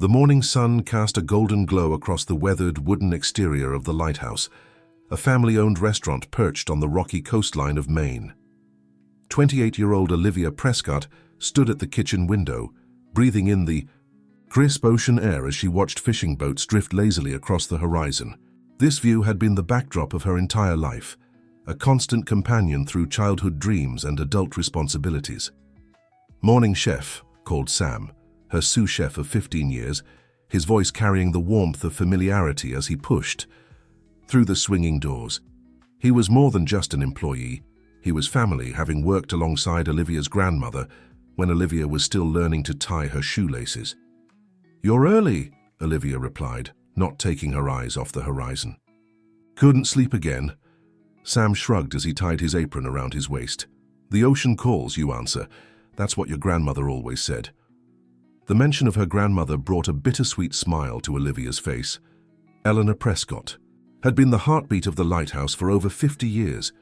The morning sun cast a golden glow across the weathered wooden exterior of the lighthouse, a family-owned restaurant perched on the rocky coastline of Maine. 28-year-old Olivia Prescott stood at the kitchen window, breathing in the crisp ocean air as she watched fishing boats drift lazily across the horizon. This view had been the backdrop of her entire life, a constant companion through childhood dreams and adult responsibilities. "Morning chef," called Sam, her sous chef of 15 years, his voice carrying the warmth of familiarity as he pushed through the swinging doors. He was more than just an employee. He was family, having worked alongside Olivia's grandmother when Olivia was still learning to tie her shoelaces. "You're early," Olivia replied, not taking her eyes off the horizon. "Couldn't sleep again." Sam shrugged as he tied his apron around his waist. "The ocean calls, you answer. That's what your grandmother always said." The mention of her grandmother brought a bittersweet smile to Olivia's face. Eleanor Prescott had been the heartbeat of the lighthouse for over 50 years,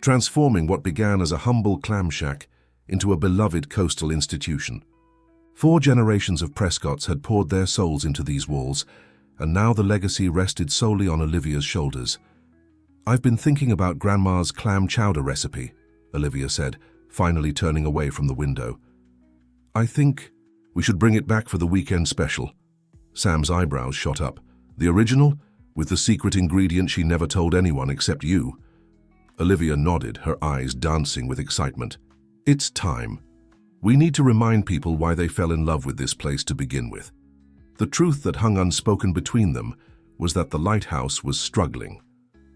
transforming what began as a humble clam shack into a beloved coastal institution. 4 generations of Prescotts had poured their souls into these walls, and now the legacy rested solely on Olivia's shoulders. "I've been thinking about Grandma's clam chowder recipe," Olivia said, finally turning away from the window. "I think we should bring it back for the weekend special." Sam's eyebrows shot up. "The original, with the secret ingredient she never told anyone except you?" Olivia nodded, her eyes dancing with excitement. "It's time. We need to remind people why they fell in love with this place to begin with." The truth that hung unspoken between them was that the lighthouse was struggling.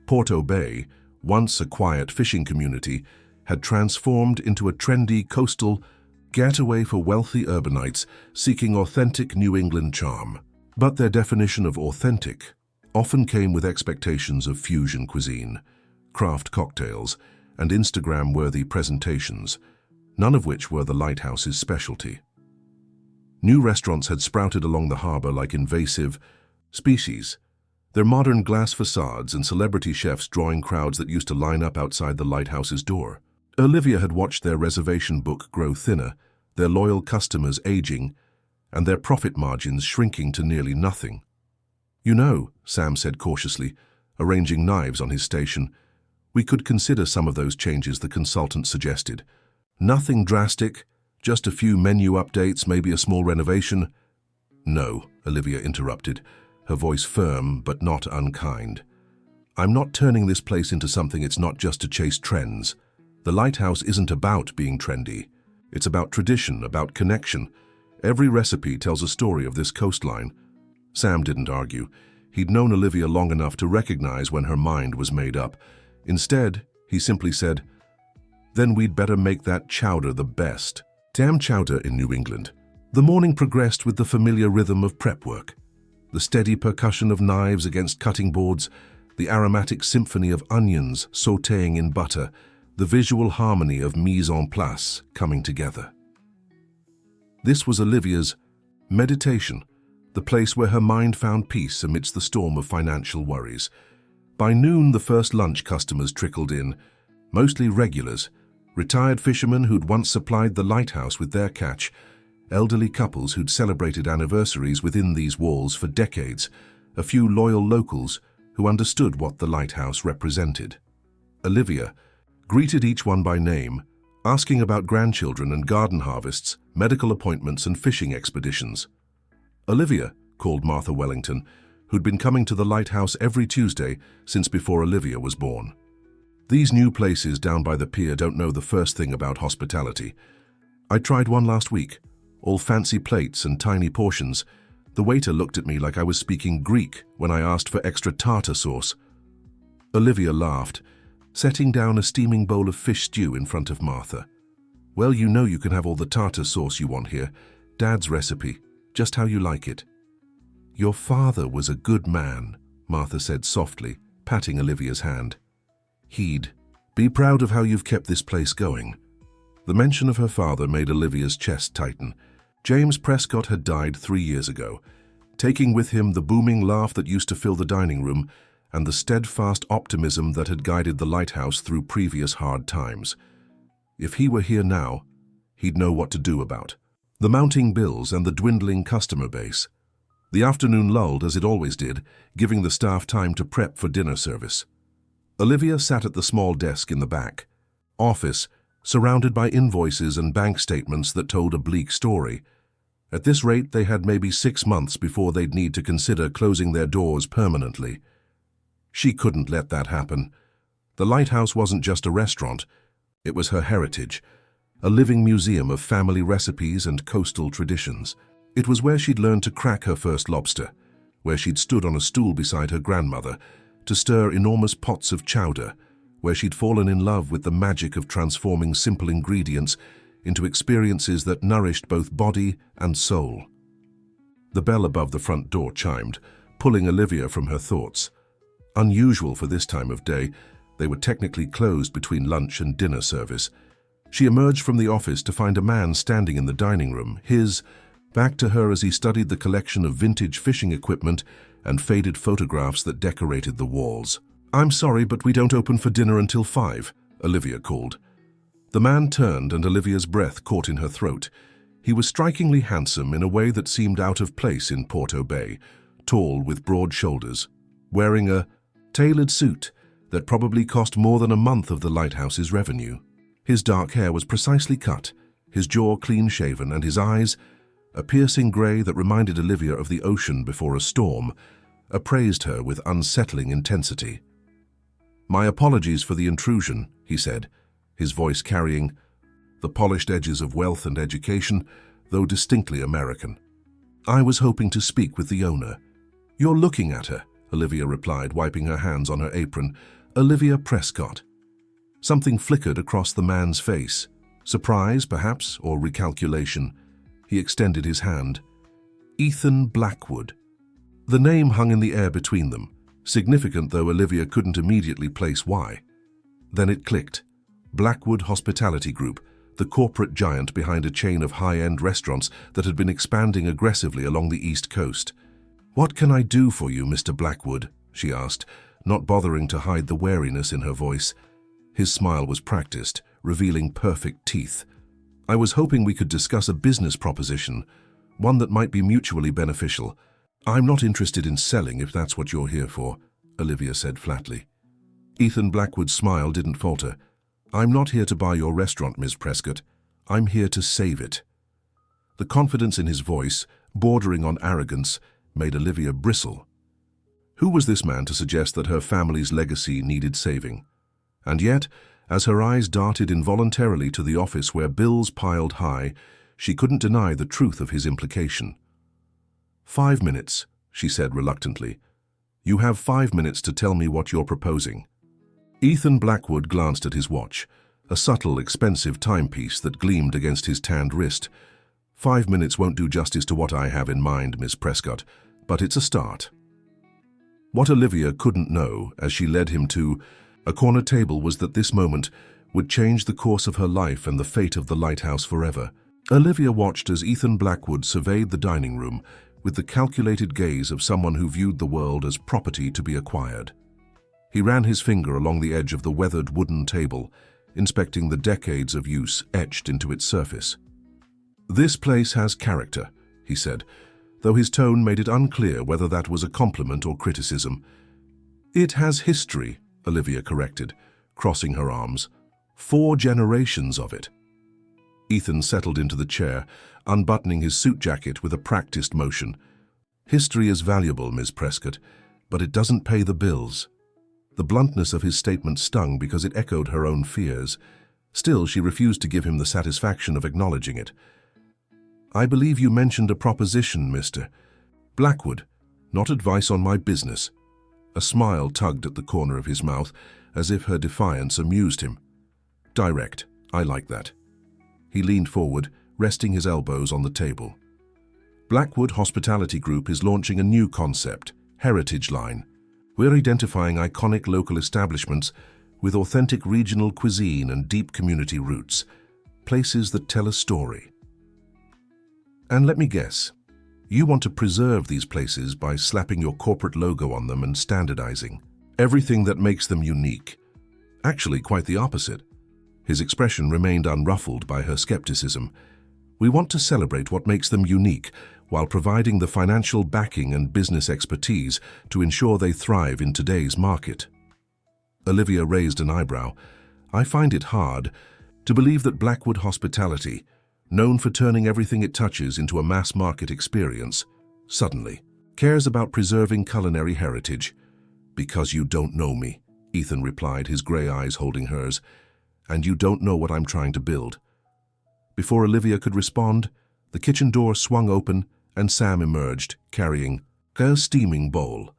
Porto Bay, once a quiet fishing community, had transformed into a trendy coastal getaway for wealthy urbanites seeking authentic New England charm. But their definition of authentic often came with expectations of fusion cuisine, craft cocktails, and Instagram-worthy presentations, none of which were the lighthouse's specialty. New restaurants had sprouted along the harbor like invasive species, their modern glass facades and celebrity chefs drawing crowds that used to line up outside the lighthouse's door. Olivia had watched their reservation book grow thinner, their loyal customers aging, and their profit margins shrinking to nearly nothing. "You know," Sam said cautiously, arranging knives on his station, "we could consider some of those changes the consultant suggested. Nothing drastic, just a few menu updates, maybe a small renovation." "No," Olivia interrupted, her voice firm but not unkind. "I'm not turning this place into something it's not just to chase trends. The lighthouse isn't about being trendy. It's about tradition, about connection. Every recipe tells a story of this coastline." Sam didn't argue. He'd known Olivia long enough to recognize when her mind was made up. Instead, he simply said, "Then we'd better make that chowder the best." Damn chowder in New England. The morning progressed with the familiar rhythm of prep work. The steady percussion of knives against cutting boards, the aromatic symphony of onions sautéing in butter, the visual harmony of mise en place coming together. This was Olivia's meditation, the place where her mind found peace amidst the storm of financial worries. By noon, the first lunch customers trickled in, mostly regulars, retired fishermen who'd once supplied the lighthouse with their catch, elderly couples who'd celebrated anniversaries within these walls for decades, a few loyal locals who understood what the lighthouse represented. Olivia greeted each one by name, asking about grandchildren and garden harvests, medical appointments and fishing expeditions. "Olivia," called Martha Wellington, who'd been coming to the lighthouse every Tuesday since before Olivia was born. "These new places down by the pier don't know the first thing about hospitality. I tried one last week, all fancy plates and tiny portions. The waiter looked at me like I was speaking Greek when I asked for extra tartar sauce." Olivia laughed, setting down a steaming bowl of fish stew in front of Martha. "Well, you know you can have all the tartar sauce you want here. Dad's recipe, just how you like it." "Your father was a good man," Martha said softly, patting Olivia's hand. "He'd be proud of how you've kept this place going." The mention of her father made Olivia's chest tighten. James Prescott had died 3 years ago, taking with him the booming laugh that used to fill the dining room and the steadfast optimism that had guided the lighthouse through previous hard times. If he were here now, he'd know what to do about the mounting bills and the dwindling customer base. The afternoon lulled as it always did, giving the staff time to prep for dinner service. Olivia sat at the small desk in the back office, surrounded by invoices and bank statements that told a bleak story. At this rate, they had maybe 6 months before they'd need to consider closing their doors permanently. She couldn't let that happen. The lighthouse wasn't just a restaurant. It was her heritage, a living museum of family recipes and coastal traditions. It was where she'd learned to crack her first lobster, where she'd stood on a stool beside her grandmother to stir enormous pots of chowder, where she'd fallen in love with the magic of transforming simple ingredients into experiences that nourished both body and soul. The bell above the front door chimed, pulling Olivia from her thoughts. Unusual for this time of day, they were technically closed between lunch and dinner service. She emerged from the office to find a man standing in the dining room, his back to her as he studied the collection of vintage fishing equipment and faded photographs that decorated the walls. "I'm sorry, but we don't open for dinner until 5, Olivia called. The man turned and Olivia's breath caught in her throat. He was strikingly handsome in a way that seemed out of place in Porto Bay, tall with broad shoulders, wearing a tailored suit that probably cost more than a month of the lighthouse's revenue. His dark hair was precisely cut, his jaw clean-shaven, and his eyes, a piercing grey that reminded Olivia of the ocean before a storm, appraised her with unsettling intensity. "My apologies for the intrusion," he said, his voice carrying the polished edges of wealth and education, though distinctly American. "I was hoping to speak with the owner." "You're looking at her," Olivia replied, wiping her hands on her apron. "Olivia Prescott." Something flickered across the man's face. Surprise, perhaps, or recalculation. He extended his hand. "Ethan Blackwood." The name hung in the air between them, significant though Olivia couldn't immediately place why. Then it clicked. Blackwood Hospitality Group, the corporate giant behind a chain of high-end restaurants that had been expanding aggressively along the East Coast. "What can I do for you, Mr. Blackwood?" she asked, not bothering to hide the wariness in her voice. His smile was practiced, revealing perfect teeth. "I was hoping we could discuss a business proposition, one that might be mutually beneficial. I'm not interested in selling if that's what you're here for," Olivia said flatly. Ethan Blackwood's smile didn't falter. "I'm not here to buy your restaurant, Ms. Prescott. I'm here to save it." The confidence in his voice, bordering on arrogance, made Olivia bristle. Who was this man to suggest that her family's legacy needed saving? And yet, as her eyes darted involuntarily to the office where bills piled high, she couldn't deny the truth of his implication. 5 minutes, she said reluctantly. "You have 5 minutes to tell me what you're proposing." Ethan Blackwood glanced at his watch, a subtle, expensive timepiece that gleamed against his tanned wrist. 5 minutes won't do justice to what I have in mind, Miss Prescott, but it's a start." What Olivia couldn't know, as she led him to a corner table, was that this moment would change the course of her life and the fate of the lighthouse forever. Olivia watched as Ethan Blackwood surveyed the dining room with the calculated gaze of someone who viewed the world as property to be acquired. He ran his finger along the edge of the weathered wooden table, inspecting the decades of use etched into its surface. "This place has character," he said, though his tone made it unclear whether that was a compliment or criticism. "It has history," Olivia corrected, crossing her arms. 4 generations of it." Ethan settled into the chair, unbuttoning his suit jacket with a practiced motion. "History is valuable, Miss Prescott, but it doesn't pay the bills." The bluntness of his statement stung because it echoed her own fears. Still, she refused to give him the satisfaction of acknowledging it. "I believe you mentioned a proposition, Mr. Blackwood, not advice on my business." A smile tugged at the corner of his mouth, as if her defiance amused him. "Direct, I like that." He leaned forward, resting his elbows on the table. "Blackwood Hospitality Group is launching a new concept, Heritage Line. We're identifying iconic local establishments with authentic regional cuisine and deep community roots, places that tell a story. And let me guess, you want to preserve these places by slapping your corporate logo on them and standardizing everything that makes them unique. Actually, quite the opposite." His expression remained unruffled by her skepticism. "We want to celebrate what makes them unique, while providing the financial backing and business expertise to ensure they thrive in today's market. Olivia raised an eyebrow. I find it hard to believe that Blackwood Hospitality, known for turning everything it touches into a mass-market experience, suddenly cares about preserving culinary heritage. Because you don't know me, Ethan replied, his grey eyes holding hers, and you don't know what I'm trying to build. Before Olivia could respond, the kitchen door swung open and Sam emerged, carrying a steaming bowl.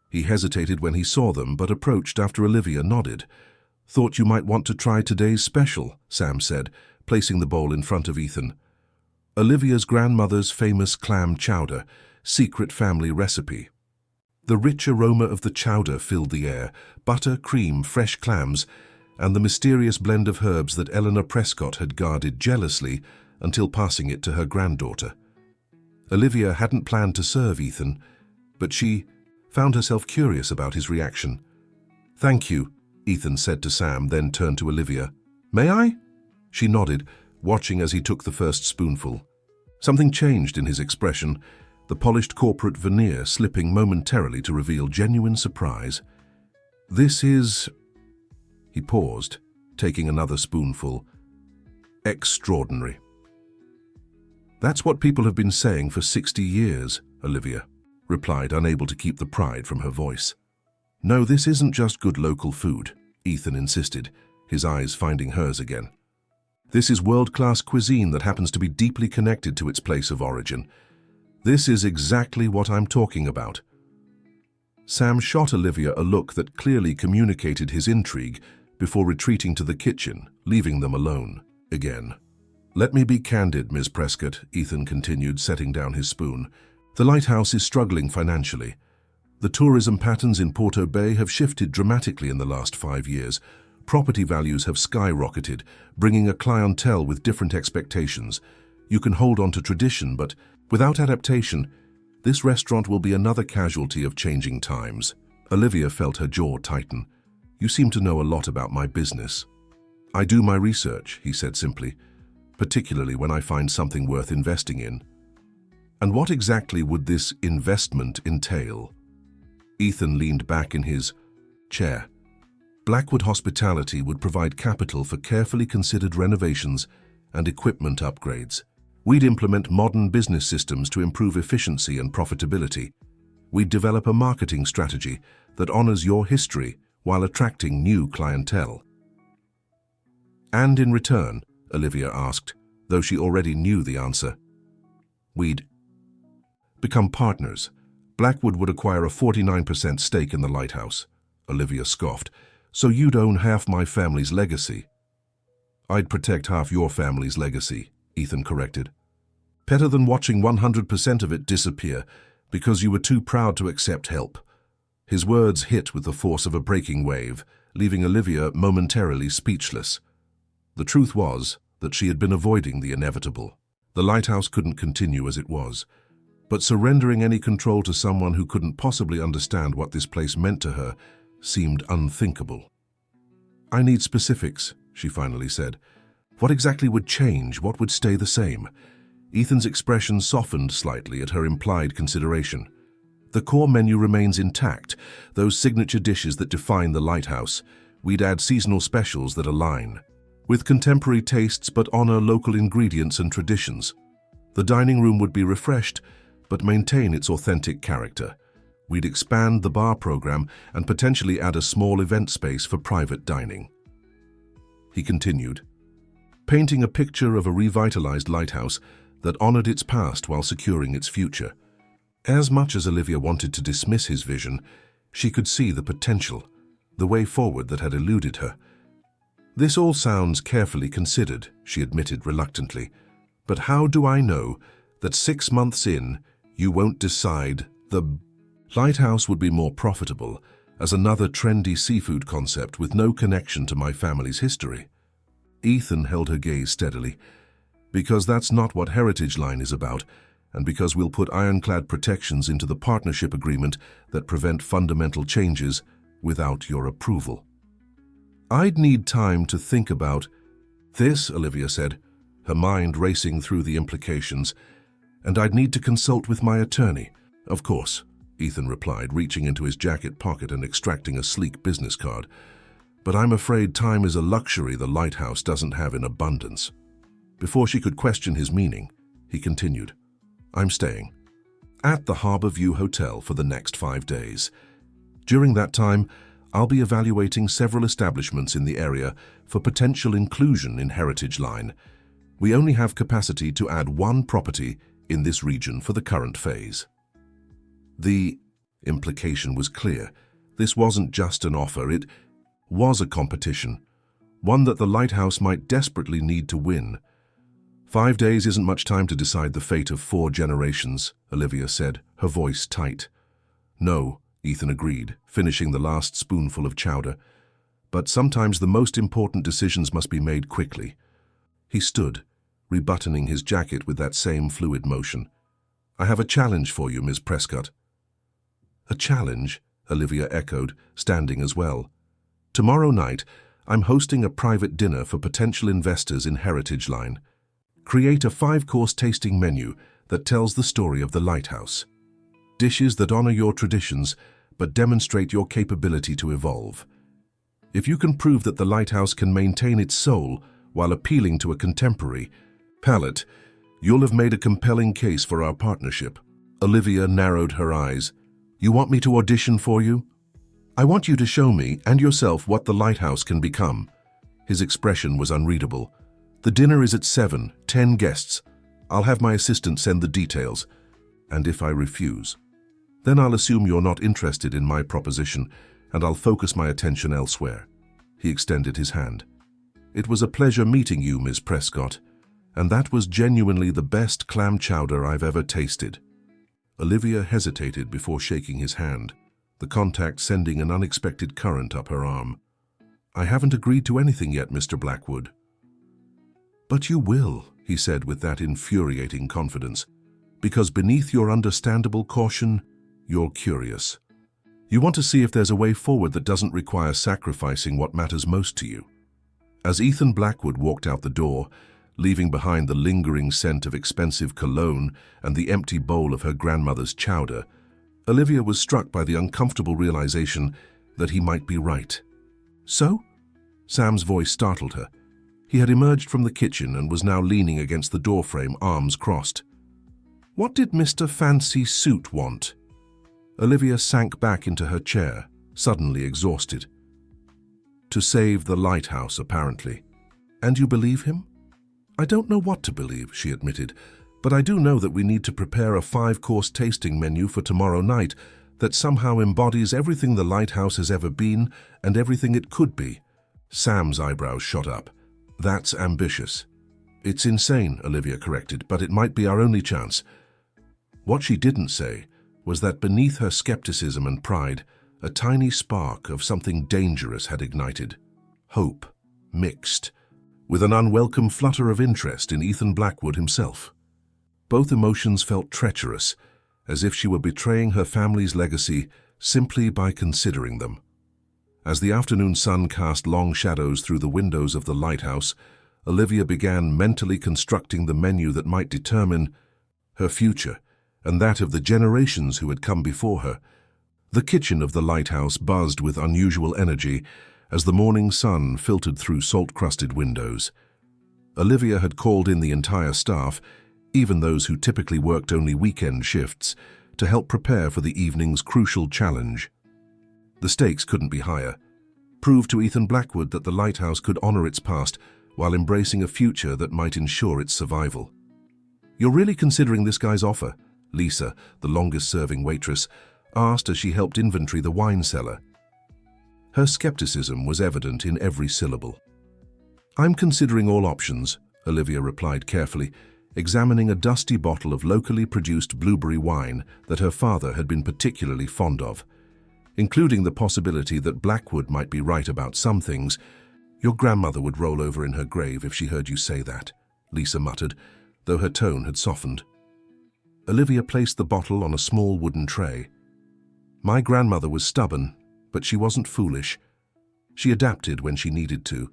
He hesitated when he saw them, but approached after Olivia nodded. Thought you might want to try today's special, Sam said, placing the bowl in front of Ethan. Olivia's grandmother's famous clam chowder, secret family recipe. The rich aroma of the chowder filled the air, butter, cream, fresh clams, and the mysterious blend of herbs that Eleanor Prescott had guarded jealously until passing it to her granddaughter. Olivia hadn't planned to serve Ethan, but she found herself curious about his reaction. "Thank you," Ethan said to Sam, then turned to Olivia. "May I?" She nodded, watching as he took the first spoonful. Something changed in his expression, the polished corporate veneer slipping momentarily to reveal genuine surprise. "This is..." He paused, taking another spoonful. "Extraordinary." "That's what people have been saying for 60 years, Olivia replied, unable to keep the pride from her voice. "No, this isn't just good local food," Ethan insisted, his eyes finding hers again. "This is world-class cuisine that happens to be deeply connected to its place of origin. This is exactly what I'm talking about." Sam shot Olivia a look that clearly communicated his intrigue before retreating to the kitchen, leaving them alone again. "Let me be candid, Ms. Prescott," Ethan continued, setting down his spoon. "The lighthouse is struggling financially. The tourism patterns in Porto Bay have shifted dramatically in the last 5 years. Property values have skyrocketed, bringing a clientele with different expectations. You can hold on to tradition, but without adaptation, this restaurant will be another casualty of changing times." Olivia felt her jaw tighten. "You seem to know a lot about my business." "I do my research," he said simply, "particularly when I find something worth investing in." "And what exactly would this investment entail?" Ethan leaned back in his chair. "Blackwood Hospitality would provide capital for carefully considered renovations and equipment upgrades. We'd implement modern business systems to improve efficiency and profitability. We'd develop a marketing strategy that honors your history while attracting new clientele." "And in return," Olivia asked, though she already knew the answer. "We'd become partners. Blackwood would acquire a 49% stake in the lighthouse," Olivia scoffed. "So you'd own half my family's legacy." "I'd protect half your family's legacy," Ethan corrected. "Better than watching 100% of it disappear because you were too proud to accept help." His words hit with the force of a breaking wave, leaving Olivia momentarily speechless. The truth was that she had been avoiding the inevitable. The lighthouse couldn't continue as it was, but surrendering any control to someone who couldn't possibly understand what this place meant to her seemed unthinkable. "I need specifics," she finally said. "What exactly would change? What would stay the same?" Ethan's expression softened slightly at her implied consideration. "The core menu remains intact, those signature dishes that define the lighthouse. We'd add seasonal specials that align with contemporary tastes but honor local ingredients and traditions. The dining room would be refreshed, but maintain its authentic character. We'd expand the bar program and potentially add a small event space for private dining." He continued, painting a picture of a revitalized lighthouse that honored its past while securing its future. As much as Olivia wanted to dismiss his vision, she could see the potential, the way forward that had eluded her. "This all sounds carefully considered," she admitted reluctantly. "But how do I know that 6 months in, you won't decide the lighthouse would be more profitable as another trendy seafood concept with no connection to my family's history?" Ethan held her gaze steadily. "Because that's not what Heritage Line is about, and because we'll put ironclad protections into the partnership agreement that prevent fundamental changes without your approval." "I'd need time to think about this," Olivia said, her mind racing through the implications. and I'd need to consult with my attorney." "Of course," Ethan replied, reaching into his jacket pocket and extracting a sleek business card. "But I'm afraid time is a luxury the lighthouse doesn't have in abundance." Before she could question his meaning, he continued, "I'm staying at the Harbor View Hotel for the next 5 days. During that time, I'll be evaluating several establishments in the area for potential inclusion in Heritage Line. We only have capacity to add 1 property in this region for the current phase." The implication was clear. This wasn't just an offer, it was a competition, one that the lighthouse might desperately need to win. 5 days isn't much time to decide the fate of 4 generations, Olivia said, her voice tight. "No," Ethan agreed, finishing the last spoonful of chowder. "But sometimes the most important decisions must be made quickly." He stood, rebuttoning his jacket with that same fluid motion. "I have a challenge for you, Ms. Prescott." "A challenge?" Olivia echoed, standing as well. "Tomorrow night, I'm hosting a private dinner for potential investors in Heritage Line. Create a 5-course tasting menu that tells the story of the lighthouse. Dishes that honor your traditions but demonstrate your capability to evolve. If you can prove that the lighthouse can maintain its soul while appealing to a contemporary palate, you'll have made a compelling case for our partnership." Olivia narrowed her eyes. "You want me to audition for you?" "I want you to show me and yourself what the lighthouse can become." His expression was unreadable. "The dinner is at 7, 10 guests. I'll have my assistant send the details. And if I refuse, then I'll assume you're not interested in my proposition, and I'll focus my attention elsewhere." He extended his hand. "It was a pleasure meeting you, Ms. Prescott, and that was genuinely the best clam chowder I've ever tasted." Olivia hesitated before shaking his hand, the contact sending an unexpected current up her arm. "I haven't agreed to anything yet, Mr. Blackwood." "But you will," he said with that infuriating confidence, "because beneath your understandable caution, you're curious. You want to see if there's a way forward that doesn't require sacrificing what matters most to you." As Ethan Blackwood walked out the door, leaving behind the lingering scent of expensive cologne and the empty bowl of her grandmother's chowder, Olivia was struck by the uncomfortable realization that he might be right. "So?" Sam's voice startled her. He had emerged from the kitchen and was now leaning against the doorframe, arms crossed. "What did Mr. Fancy Suit want?" Olivia sank back into her chair, suddenly exhausted. "To save the lighthouse, apparently." "And you believe him?" "I don't know what to believe," she admitted, "but I do know that we need to prepare a 5-course tasting menu for tomorrow night that somehow embodies everything the lighthouse has ever been and everything it could be." Sam's eyebrows shot up. "That's ambitious." "It's insane," Olivia corrected, "but it might be our only chance." What she didn't say was that beneath her skepticism and pride, a tiny spark of something dangerous had ignited. Hope, mixed with an unwelcome flutter of interest in Ethan Blackwood himself. Both emotions felt treacherous, as if she were betraying her family's legacy simply by considering them. As the afternoon sun cast long shadows through the windows of the lighthouse, Olivia began mentally constructing the menu that might determine her future and that of the generations who had come before her. The kitchen of the lighthouse buzzed with unusual energy as the morning sun filtered through salt-crusted windows. Olivia had called in the entire staff, even those who typically worked only weekend shifts, to help prepare for the evening's crucial challenge. The stakes couldn't be higher. Prove to Ethan Blackwood that the lighthouse could honor its past while embracing a future that might ensure its survival. "You're really considering this guy's offer?" Lisa, the longest-serving waitress, asked as she helped inventory the wine cellar. Her skepticism was evident in every syllable. "I'm considering all options," Olivia replied carefully, examining a dusty bottle of locally produced blueberry wine that her father had been particularly fond of. "Including the possibility that Blackwood might be right about some things. Your grandmother would roll over in her grave if she heard you say that," Lisa muttered, though her tone had softened. Olivia placed the bottle on a small wooden tray. "My grandmother was stubborn, but she wasn't foolish. She adapted when she needed to.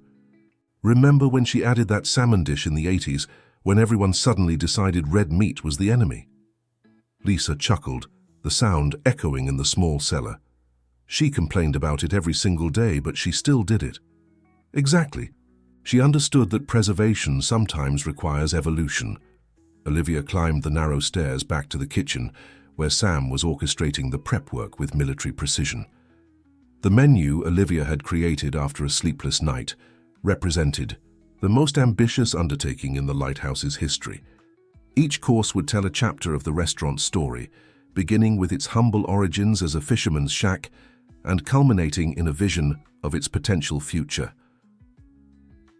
Remember when she added that salmon dish in the 80s, when everyone suddenly decided red meat was the enemy. Lisa chuckled, the sound echoing in the small cellar. She complained about it every single day, but she still did it. Exactly. She understood that preservation sometimes requires evolution. Olivia climbed the narrow stairs back to the kitchen, where Sam was orchestrating the prep work with military precision. The menu Olivia had created after a sleepless night represented the most ambitious undertaking in the lighthouse's history. Each course would tell a chapter of the restaurant's story, beginning with its humble origins as a fisherman's shack and culminating in a vision of its potential future.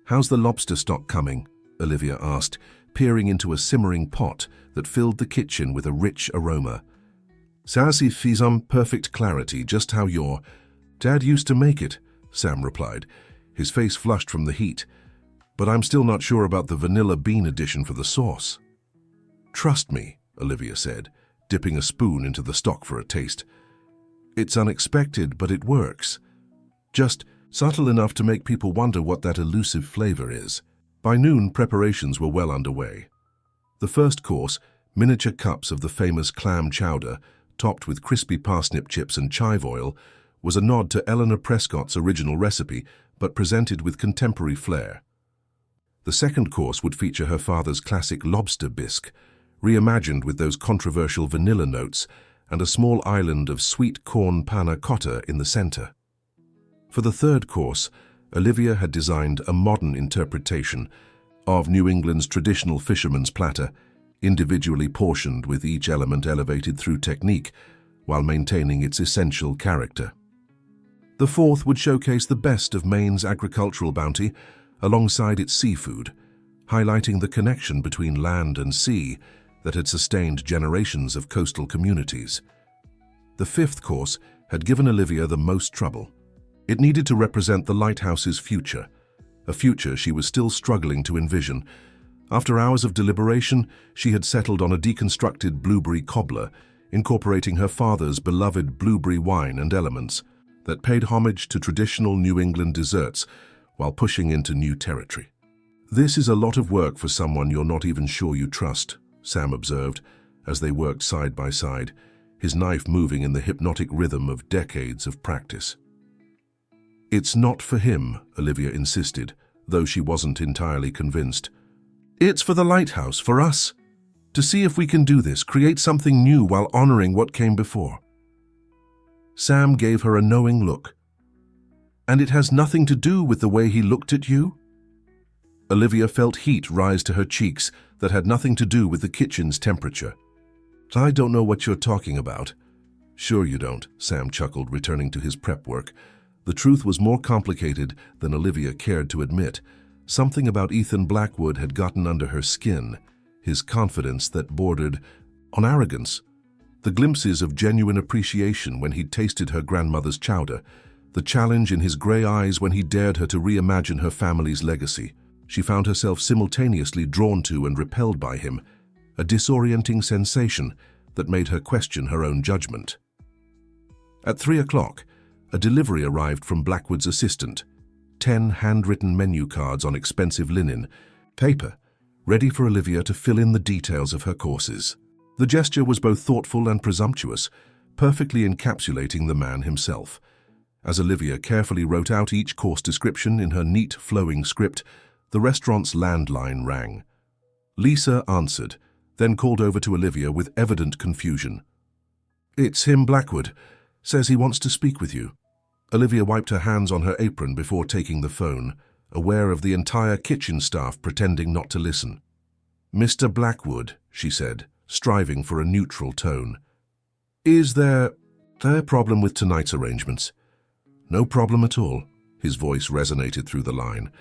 "How's the lobster stock coming?" Olivia asked, peering into a simmering pot that filled the kitchen with a rich aroma. "Ça suffit, perfect clarity, just how your Dad used to make it," Sam replied, his face flushed from the heat. "But I'm still not sure about the vanilla bean addition for the sauce." "Trust me," Olivia said, dipping a spoon into the stock for a taste. "It's unexpected, but it works. Just subtle enough to make people wonder what that elusive flavor is." By noon, preparations were well underway. The first course, miniature cups of the famous clam chowder, topped with crispy parsnip chips and chive oil, was a nod to Eleanor Prescott's original recipe, but presented with contemporary flair. The second course would feature her father's classic lobster bisque, reimagined with those controversial vanilla notes, and a small island of sweet corn panna cotta in the center. For the third course, Olivia had designed a modern interpretation of New England's traditional fisherman's platter, individually portioned with each element elevated through technique, while maintaining its essential character. The fourth would showcase the best of Maine's agricultural bounty alongside its seafood, highlighting the connection between land and sea that had sustained generations of coastal communities. The fifth course had given Olivia the most trouble. It needed to represent the lighthouse's future, a future she was still struggling to envision. After hours of deliberation, she had settled on a deconstructed blueberry cobbler, incorporating her father's beloved blueberry wine and elements, that paid homage to traditional New England desserts while pushing into new territory. "This is a lot of work for someone you're not even sure you trust," Sam observed, as they worked side by side, his knife moving in the hypnotic rhythm of decades of practice. "It's not for him," Olivia insisted, though she wasn't entirely convinced. "It's for the lighthouse, for us. To see if we can do this, create something new while honoring what came before." Sam gave her a knowing look. "And it has nothing to do with the way he looked at you?" Olivia felt heat rise to her cheeks that had nothing to do with the kitchen's temperature. "I don't know what you're talking about." "Sure you don't," Sam chuckled, returning to his prep work. The truth was more complicated than Olivia cared to admit. Something about Ethan Blackwood had gotten under her skin, his confidence that bordered on arrogance. The glimpses of genuine appreciation when he'd tasted her grandmother's chowder, the challenge in his gray eyes when he dared her to reimagine her family's legacy. She found herself simultaneously drawn to and repelled by him, a disorienting sensation that made her question her own judgment. At 3 o'clock, a delivery arrived from Blackwood's assistant, 10 handwritten menu cards on expensive linen, paper, ready for Olivia to fill in the details of her courses. The gesture was both thoughtful and presumptuous, perfectly encapsulating the man himself. As Olivia carefully wrote out each course description in her neat, flowing script, the restaurant's landline rang. Lisa answered, then called over to Olivia with evident confusion. "It's him, Blackwood. Says he wants to speak with you." Olivia wiped her hands on her apron before taking the phone, aware of the entire kitchen staff pretending not to listen. "Mr. Blackwood," she said, striving for a neutral tone. "Is there a problem with tonight's arrangements?" "No problem at all," his voice resonated through the line.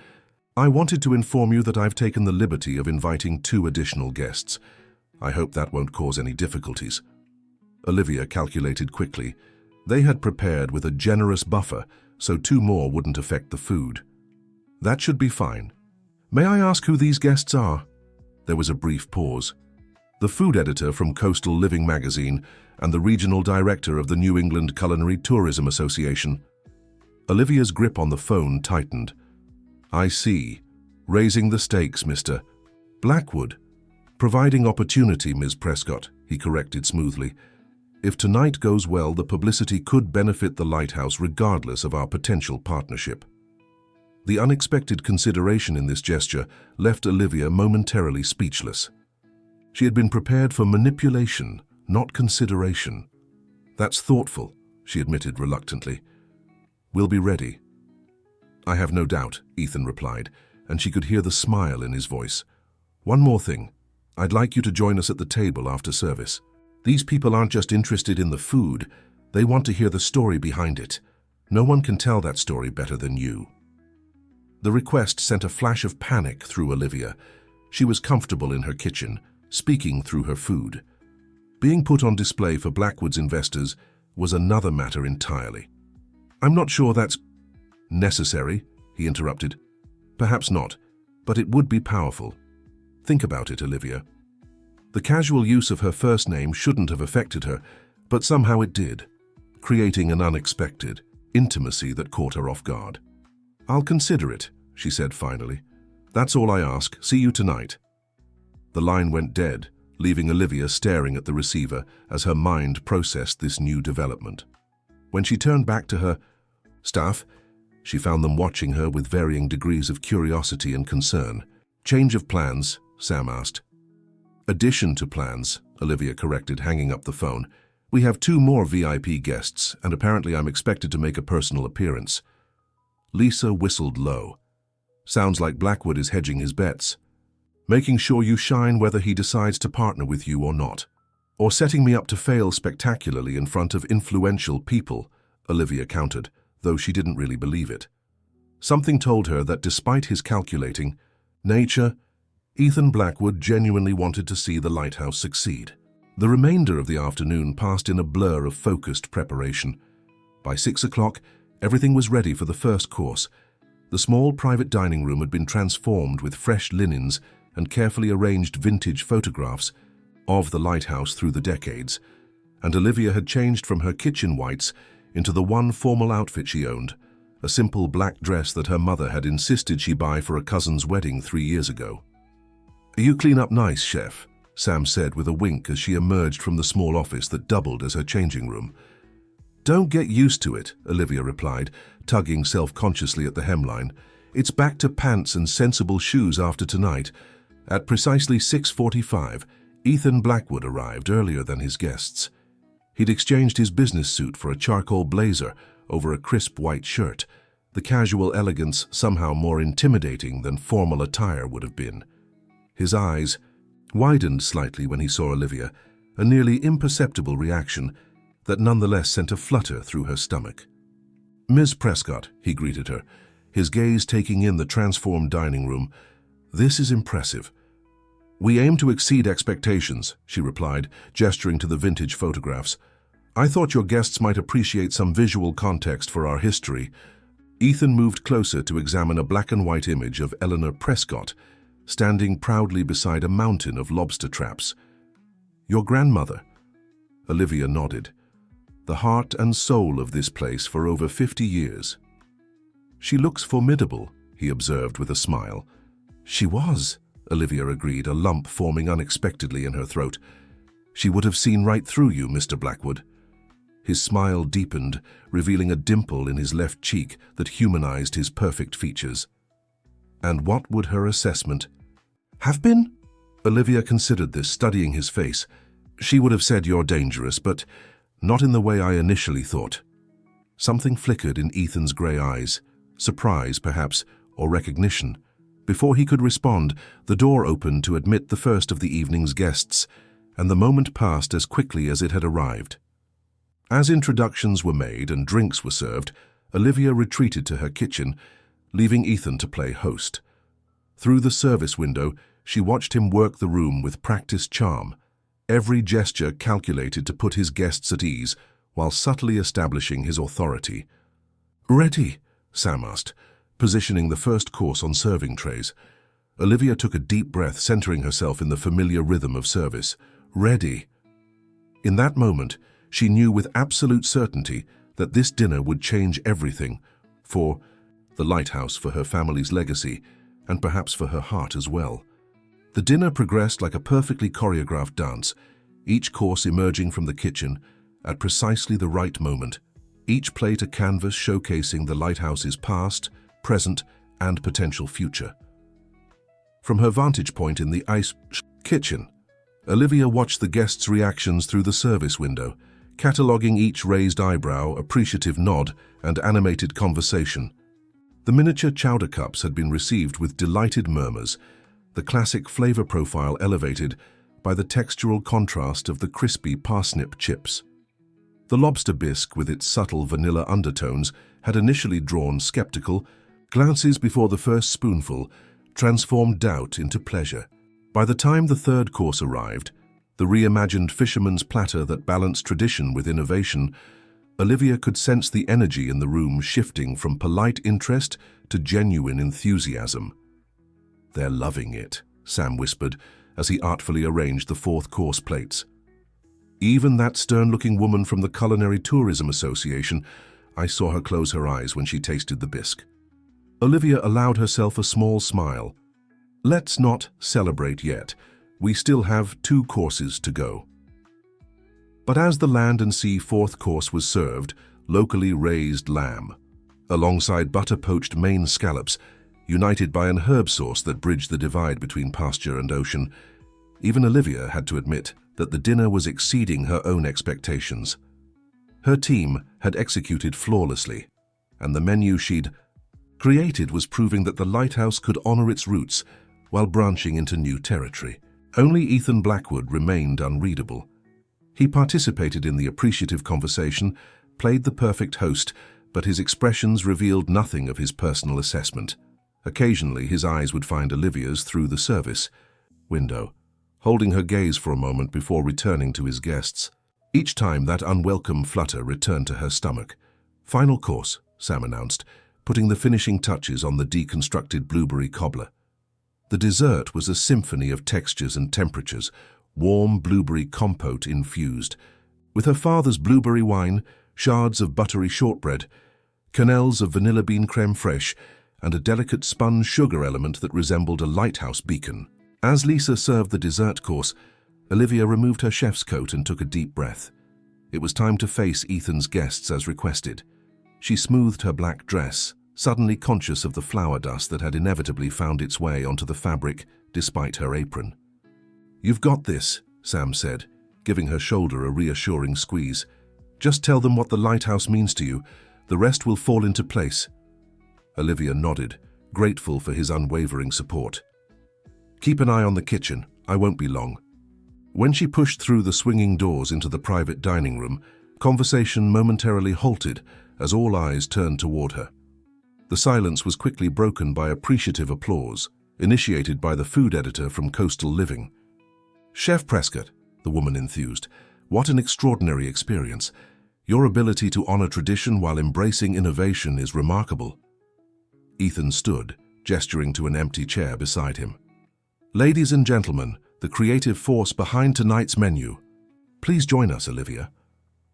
"I wanted to inform you that I've taken the liberty of inviting 2 additional guests. I hope that won't cause any difficulties." Olivia calculated quickly. They had prepared with a generous buffer, so 2 more wouldn't affect the food. "That should be fine. May I ask who these guests are?" There was a brief pause. "The food editor from Coastal Living magazine and the regional director of the New England Culinary Tourism Association." Olivia's grip on the phone tightened. "I see. Raising the stakes, mister." Blackwood. Providing opportunity, Ms. Prescott, he corrected smoothly. If tonight goes well, the publicity could benefit the lighthouse regardless of our potential partnership. The unexpected consideration in this gesture left Olivia momentarily speechless. She had been prepared for manipulation, not consideration. That's thoughtful, she admitted reluctantly. We'll be ready. I have no doubt, Ethan replied, and she could hear the smile in his voice. One more thing. I'd like you to join us at the table after service. These people aren't just interested in the food, they want to hear the story behind it. No one can tell that story better than you. The request sent a flash of panic through Olivia. She was comfortable in her kitchen, speaking through her food. Being put on display for Blackwood's investors was another matter entirely. I'm not sure that's necessary, he interrupted. Perhaps not, but it would be powerful. Think about it, Olivia. The casual use of her first name shouldn't have affected her, but somehow it did, creating an unexpected intimacy that caught her off guard. I'll consider it, she said finally. That's all I ask. See you tonight. The line went dead, leaving Olivia staring at the receiver as her mind processed this new development. When she turned back to her staff, she found them watching her with varying degrees of curiosity and concern. Change of plans, Sam asked. Addition to plans, Olivia corrected, hanging up the phone. We have 2 more VIP guests, and apparently I'm expected to make a personal appearance. Lisa whistled low. Sounds like Blackwood is hedging his bets. Making sure you shine whether he decides to partner with you or not. Or setting me up to fail spectacularly in front of influential people, Olivia countered, though she didn't really believe it. Something told her that despite his calculating nature, Ethan Blackwood genuinely wanted to see the lighthouse succeed. The remainder of the afternoon passed in a blur of focused preparation. By 6 o'clock, everything was ready for the first course. The small private dining room had been transformed with fresh linens and carefully arranged vintage photographs of the lighthouse through the decades, and Olivia had changed from her kitchen whites into the one formal outfit she owned, a simple black dress that her mother had insisted she buy for a cousin's wedding 3 years ago. You clean up nice, chef, Sam said with a wink as she emerged from the small office that doubled as her changing room. Don't get used to it, Olivia replied, tugging self-consciously at the hemline. It's back to pants and sensible shoes after tonight. At precisely 6:45, Ethan Blackwood arrived earlier than his guests. He'd exchanged his business suit for a charcoal blazer over a crisp white shirt, the casual elegance somehow more intimidating than formal attire would have been. His eyes widened slightly when he saw Olivia, a nearly imperceptible reaction that nonetheless sent a flutter through her stomach. Ms. Prescott, he greeted her, his gaze taking in the transformed dining room. This is impressive. We aim to exceed expectations, she replied, gesturing to the vintage photographs. I thought your guests might appreciate some visual context for our history. Ethan moved closer to examine a black and white image of Eleanor Prescott, standing proudly beside a mountain of lobster traps. Your grandmother? Olivia nodded. The heart and soul of this place for over 50 years. She looks formidable, he observed with a smile. She was, Olivia agreed, a lump forming unexpectedly in her throat. She would have seen right through you, Mr. Blackwood. His smile deepened, revealing a dimple in his left cheek that humanized his perfect features. And what would her assessment have been? Olivia considered this, studying his face. She would have said you're dangerous, but not in the way I initially thought. Something flickered in Ethan's grey eyes, surprise perhaps, or recognition. Before he could respond, the door opened to admit the first of the evening's guests, and the moment passed as quickly as it had arrived. As introductions were made and drinks were served, Olivia retreated to her kitchen, leaving Ethan to play host. Through the service window, she watched him work the room with practiced charm, every gesture calculated to put his guests at ease while subtly establishing his authority. Ready? Sam asked, positioning the first course on serving trays. Olivia took a deep breath, centering herself in the familiar rhythm of service. Ready. In that moment, she knew with absolute certainty that this dinner would change everything for the lighthouse, for her family's legacy, and perhaps for her heart as well. The dinner progressed like a perfectly choreographed dance, each course emerging from the kitchen at precisely the right moment, each plate a canvas showcasing the lighthouse's past, present, and potential future. From her vantage point in the ice kitchen, Olivia watched the guests' reactions through the service window, cataloguing each raised eyebrow, appreciative nod, and animated conversation. The miniature chowder cups had been received with delighted murmurs, the classic flavor profile elevated by the textural contrast of the crispy parsnip chips. The lobster bisque, with its subtle vanilla undertones, had initially drawn skeptical glances before the first spoonful transformed doubt into pleasure. By the time the third course arrived, the reimagined fisherman's platter that balanced tradition with innovation, Olivia could sense the energy in the room shifting from polite interest to genuine enthusiasm. "They're loving it," Sam whispered as he artfully arranged the fourth course plates. Even that stern-looking woman from the Culinary Tourism Association, I saw her close her eyes when she tasted the bisque. Olivia allowed herself a small smile. "Let's not celebrate yet. We still have 2 courses to go." But as the land and sea fourth course was served, locally raised lamb, alongside butter-poached Maine scallops, united by an herb sauce that bridged the divide between pasture and ocean, even Olivia had to admit that the dinner was exceeding her own expectations. Her team had executed flawlessly, and the menu she'd created was proving that the lighthouse could honor its roots while branching into new territory. Only Ethan Blackwood remained unreadable. He participated in the appreciative conversation, played the perfect host, but his expressions revealed nothing of his personal assessment. Occasionally, his eyes would find Olivia's through the service window, holding her gaze for a moment before returning to his guests. Each time that unwelcome flutter returned to her stomach. "Final course," Sam announced, putting the finishing touches on the deconstructed blueberry cobbler. The dessert was a symphony of textures and temperatures, warm blueberry compote infused, with her father's blueberry wine, shards of buttery shortbread, quenelles of vanilla bean crème fraîche, and a delicate spun sugar element that resembled a lighthouse beacon. As Lisa served the dessert course, Olivia removed her chef's coat and took a deep breath. It was time to face Ethan's guests as requested. She smoothed her black dress, suddenly conscious of the flour dust that had inevitably found its way onto the fabric despite her apron. "You've got this," Sam said, giving her shoulder a reassuring squeeze. "Just tell them what the lighthouse means to you. The rest will fall into place." Olivia nodded, grateful for his unwavering support. "Keep an eye on the kitchen. I won't be long." When she pushed through the swinging doors into the private dining room, conversation momentarily halted as all eyes turned toward her. The silence was quickly broken by appreciative applause, initiated by the food editor from Coastal Living. "Chef Prescott," the woman enthused, "what an extraordinary experience. Your ability to honor tradition while embracing innovation is remarkable." Ethan stood, gesturing to an empty chair beside him. "Ladies and gentlemen, the creative force behind tonight's menu. Please join us, Olivia."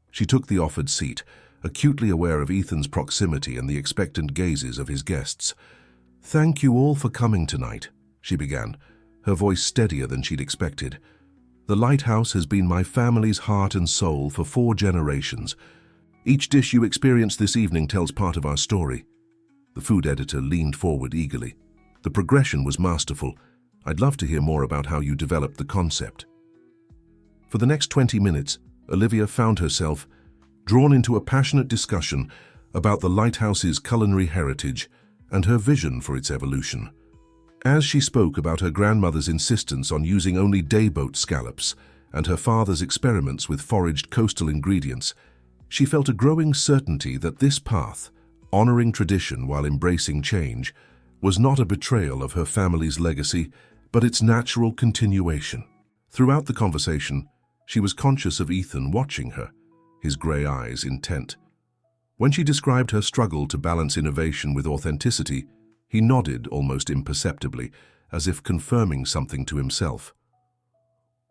She took the offered seat, acutely aware of Ethan's proximity and the expectant gazes of his guests. "Thank you all for coming tonight," she began, her voice steadier than she'd expected. "The lighthouse has been my family's heart and soul for 4 generations. Each dish you experience this evening tells part of our story." The food editor leaned forward eagerly. "The progression was masterful. I'd love to hear more about how you developed the concept." For the next 20 minutes, Olivia found herself drawn into a passionate discussion about the lighthouse's culinary heritage and her vision for its evolution. As she spoke about her grandmother's insistence on using only dayboat scallops and her father's experiments with foraged coastal ingredients, she felt a growing certainty that this path, honoring tradition while embracing change, was not a betrayal of her family's legacy, but its natural continuation. Throughout the conversation, she was conscious of Ethan watching her, his grey eyes intent. When she described her struggle to balance innovation with authenticity, he nodded almost imperceptibly, as if confirming something to himself.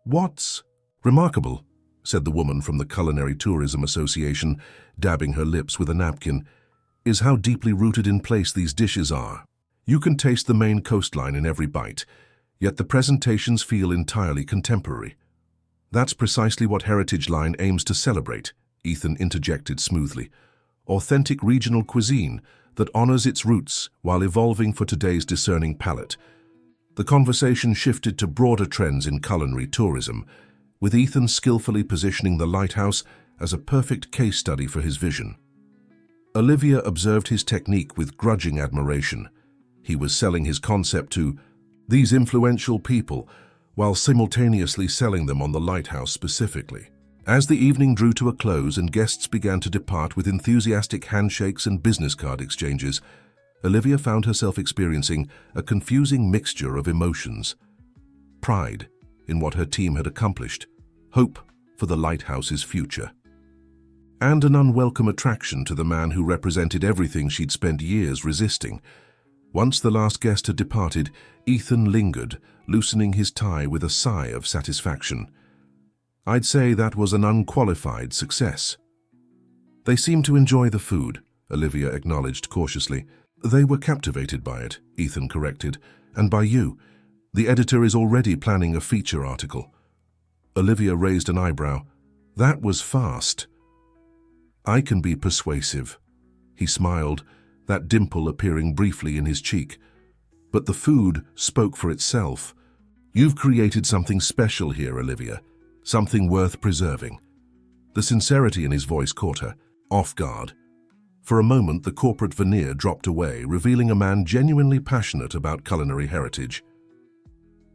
"What's remarkable," said the woman from the Culinary Tourism Association, dabbing her lips with a napkin, "is how deeply rooted in place these dishes are. You can taste the Maine coastline in every bite, Yet the presentations feel entirely contemporary. That's precisely what Heritage Line aims to celebrate, Ethan interjected smoothly. Authentic regional cuisine that honors its roots while evolving for today's discerning palate. The conversation shifted to broader trends in culinary tourism, with Ethan skillfully positioning the lighthouse as a perfect case study for his vision. Olivia observed his technique with grudging admiration. He was selling his concept to these influential people while simultaneously selling them on the lighthouse specifically. As the evening drew to a close and guests began to depart with enthusiastic handshakes and business card exchanges, Olivia found herself experiencing a confusing mixture of emotions. Pride in what her team had accomplished, hope for the lighthouse's future, and an unwelcome attraction to the man who represented everything she'd spent years resisting. Once the last guest had departed, Ethan lingered, loosening his tie with a sigh of satisfaction. I'd say that was an unqualified success. They seemed to enjoy the food, Olivia acknowledged cautiously. They were captivated by it, Ethan corrected, and by you. The editor is already planning a feature article. Olivia raised an eyebrow. That was fast. I can be persuasive. He smiled, that dimple appearing briefly in his cheek. But the food spoke for itself. You've created something special here, Olivia. Something worth preserving. The sincerity in his voice caught her, off guard. For a moment, the corporate veneer dropped away, revealing a man genuinely passionate about culinary heritage.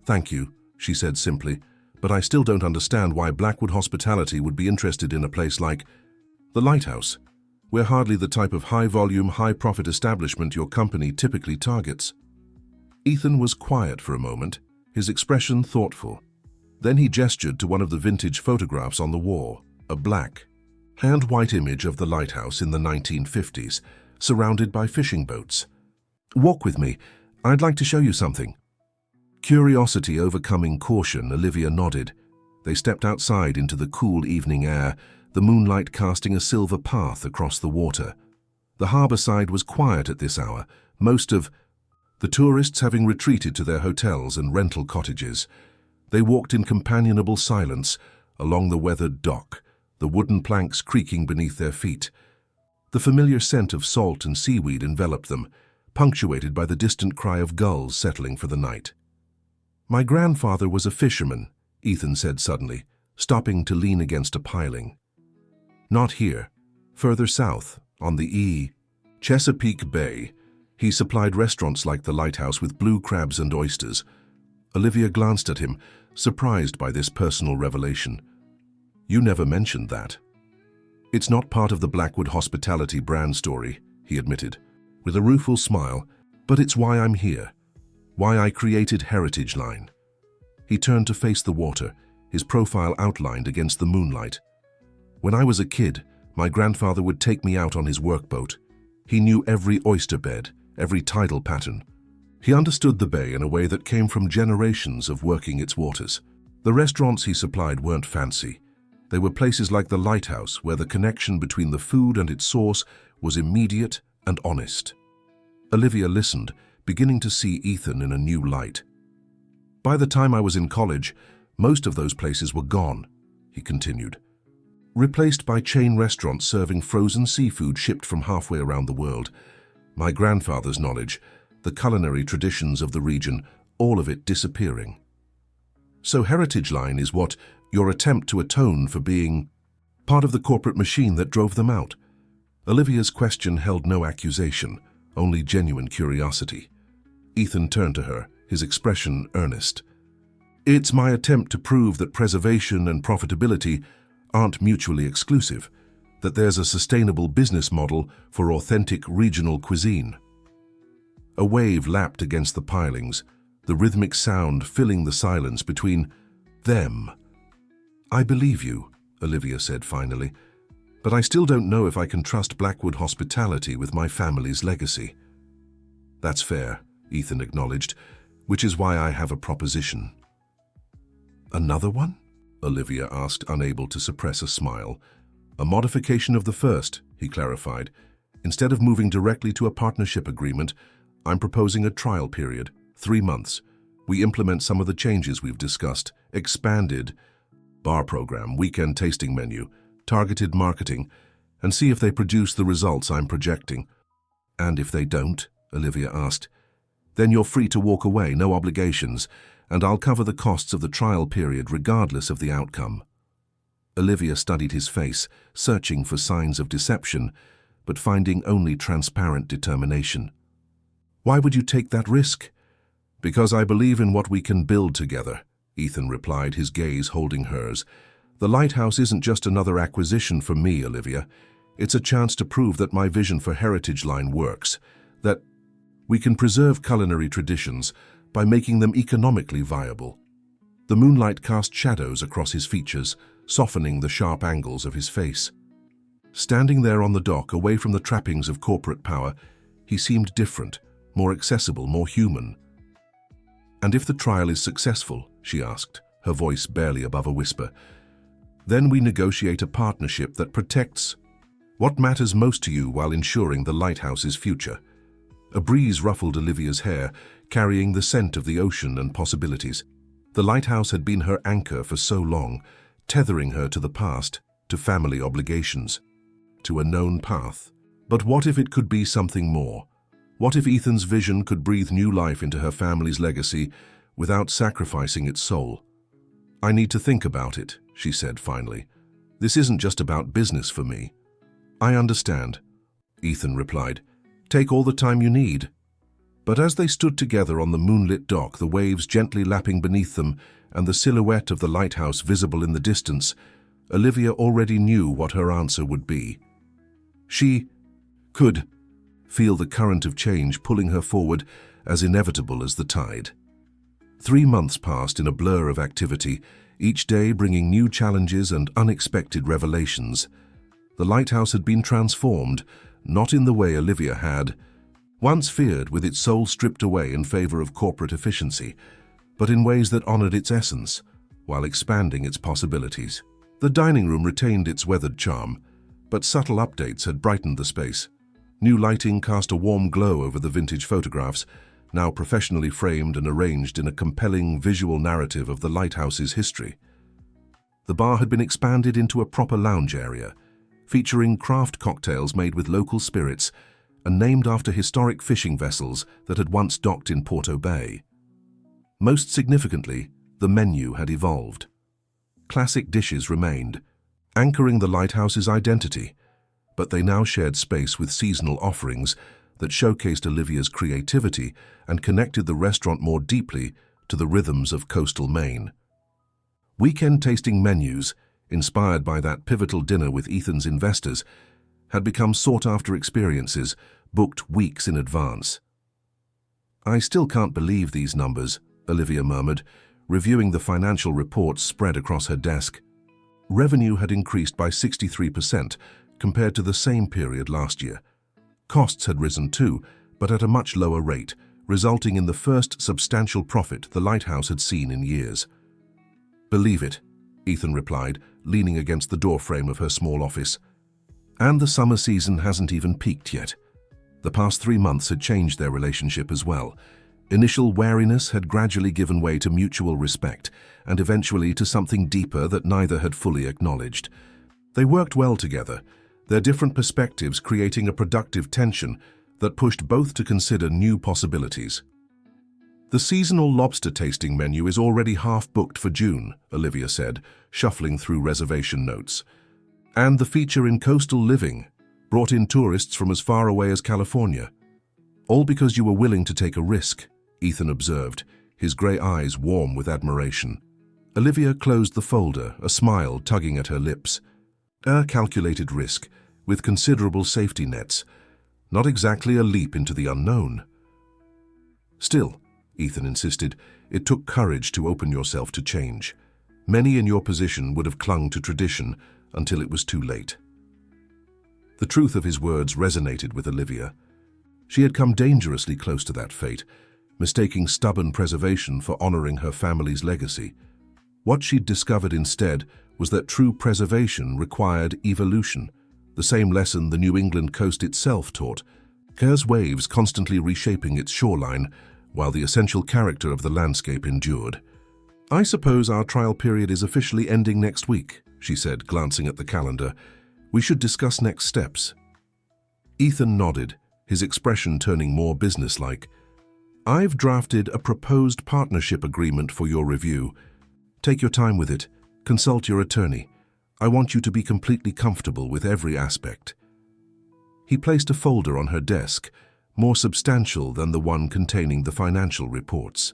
Thank you, she said simply, but I still don't understand why Blackwood Hospitality would be interested in a place like the Lighthouse. We're hardly the type of high-volume, high-profit establishment your company typically targets. Ethan was quiet for a moment, his expression thoughtful. Then he gestured to one of the vintage photographs on the wall, a black, hand-white image of the lighthouse in the 1950s, surrounded by fishing boats. Walk with me. I'd like to show you something. Curiosity overcoming caution, Olivia nodded. They stepped outside into the cool evening air, the moonlight casting a silver path across the water. The harbour side was quiet at this hour, most of the tourists having retreated to their hotels and rental cottages. They walked in companionable silence along the weathered dock, the wooden planks creaking beneath their feet. The familiar scent of salt and seaweed enveloped them, punctuated by the distant cry of gulls settling for the night. My grandfather was a fisherman, Ethan said suddenly, stopping to lean against a piling. Not here. Further south, on the Chesapeake Bay, he supplied restaurants like the Lighthouse with blue crabs and oysters. Olivia glanced at him, surprised by this personal revelation. You never mentioned that. It's not part of the Blackwood Hospitality brand story, he admitted, with a rueful smile, but it's why I'm here, why I created Heritage Line. He turned to face the water, his profile outlined against the moonlight. When I was a kid, my grandfather would take me out on his workboat. He knew every oyster bed, every tidal pattern. He understood the bay in a way that came from generations of working its waters. The restaurants he supplied weren't fancy. They were places like the Lighthouse, where the connection between the food and its source was immediate and honest. Olivia listened, beginning to see Ethan in a new light. By the time I was in college, most of those places were gone, he continued, replaced by chain restaurants serving frozen seafood shipped from halfway around the world. My grandfather's knowledge, the culinary traditions of the region, all of it disappearing. So Heritage Line is what your attempt to atone for being part of the corporate machine that drove them out. Olivia's question held no accusation, only genuine curiosity. Ethan turned to her, his expression earnest. It's my attempt to prove that preservation and profitability aren't mutually exclusive, that there's a sustainable business model for authentic regional cuisine. A wave lapped against the pilings, the rhythmic sound filling the silence between them. I believe you, Olivia said finally, but I still don't know if I can trust Blackwood Hospitality with my family's legacy. That's fair, Ethan acknowledged, which is why I have a proposition. Another one? Olivia asked, unable to suppress a smile. A modification of the first, he clarified. Instead of moving directly to a partnership agreement, I'm proposing a trial period, 3 months. We implement some of the changes we've discussed: expanded bar program, weekend tasting menu, targeted marketing, and see if they produce the results I'm projecting." "And if they don't?" Olivia asked. "Then you're free to walk away, no obligations, and I'll cover the costs of the trial period regardless of the outcome." Olivia studied his face, searching for signs of deception, but finding only transparent determination. "Why would you take that risk?" "Because I believe in what we can build together," Ethan replied, his gaze holding hers. "The lighthouse isn't just another acquisition for me, Olivia. It's a chance to prove that my vision for Heritage Line works, that we can preserve culinary traditions by making them economically viable." The moonlight cast shadows across his features, softening the sharp angles of his face. Standing there on the dock, away from the trappings of corporate power, he seemed different, more accessible, more human. "And if the trial is successful," she asked, her voice barely above a whisper, "then we negotiate a partnership that protects what matters most to you while ensuring the lighthouse's future." A breeze ruffled Olivia's hair, carrying the scent of the ocean and possibilities. The lighthouse had been her anchor for so long, tethering her to the past, to family obligations, to a known path. But what if it could be something more? What if Ethan's vision could breathe new life into her family's legacy without sacrificing its soul? "I need to think about it," she said finally. "This isn't just about business for me." "I understand," Ethan replied. "Take all the time you need." But as they stood together on the moonlit dock, the waves gently lapping beneath them and the silhouette of the lighthouse visible in the distance, Olivia already knew what her answer would be. She could feel the current of change pulling her forward, as inevitable as the tide. 3 months passed in a blur of activity, each day bringing new challenges and unexpected revelations. The lighthouse had been transformed, not in the way Olivia had once feared, with its soul stripped away in favor of corporate efficiency, but in ways that honored its essence, while expanding its possibilities. The dining room retained its weathered charm, but subtle updates had brightened the space. New lighting cast a warm glow over the vintage photographs, now professionally framed and arranged in a compelling visual narrative of the lighthouse's history. The bar had been expanded into a proper lounge area, featuring craft cocktails made with local spirits and named after historic fishing vessels that had once docked in Porto Bay. Most significantly, the menu had evolved. Classic dishes remained, anchoring the lighthouse's identity, but they now shared space with seasonal offerings that showcased Olivia's creativity and connected the restaurant more deeply to the rhythms of coastal Maine. Weekend tasting menus, inspired by that pivotal dinner with Ethan's investors, had become sought-after experiences, booked weeks in advance. "I still can't believe these numbers," Olivia murmured, reviewing the financial reports spread across her desk. Revenue had increased by 63% compared to the same period last year. Costs had risen too, but at a much lower rate, resulting in the first substantial profit the lighthouse had seen in years. "Believe it," Ethan replied, leaning against the doorframe of her small office. "And the summer season hasn't even peaked yet." The past 3 months had changed their relationship as well. Initial wariness had gradually given way to mutual respect, and eventually to something deeper that neither had fully acknowledged. They worked well together, their different perspectives creating a productive tension that pushed both to consider new possibilities. "The seasonal lobster tasting menu is already half booked for June," Olivia said, shuffling through reservation notes. "And the feature in coastal living brought in tourists from as far away as California." "All because you were willing to take a risk," Ethan observed, his grey eyes warm with admiration. Olivia closed the folder, a smile tugging at her lips. "A calculated risk, with considerable safety nets. Not exactly a leap into the unknown." "Still," Ethan insisted, "it took courage to open yourself to change. Many in your position would have clung to tradition until it was too late." The truth of his words resonated with Olivia. She had come dangerously close to that fate, mistaking stubborn preservation for honoring her family's legacy. What she'd discovered instead was that true preservation required evolution, the same lesson the New England coast itself taught, Kerr's waves constantly reshaping its shoreline, while the essential character of the landscape endured. "I suppose our trial period is officially ending next week," she said, glancing at the calendar. "We should discuss next steps." Ethan nodded, his expression turning more businesslike. "I've drafted a proposed partnership agreement for your review. Take your time with it. Consult your attorney. I want you to be completely comfortable with every aspect." He placed a folder on her desk, more substantial than the one containing the financial reports.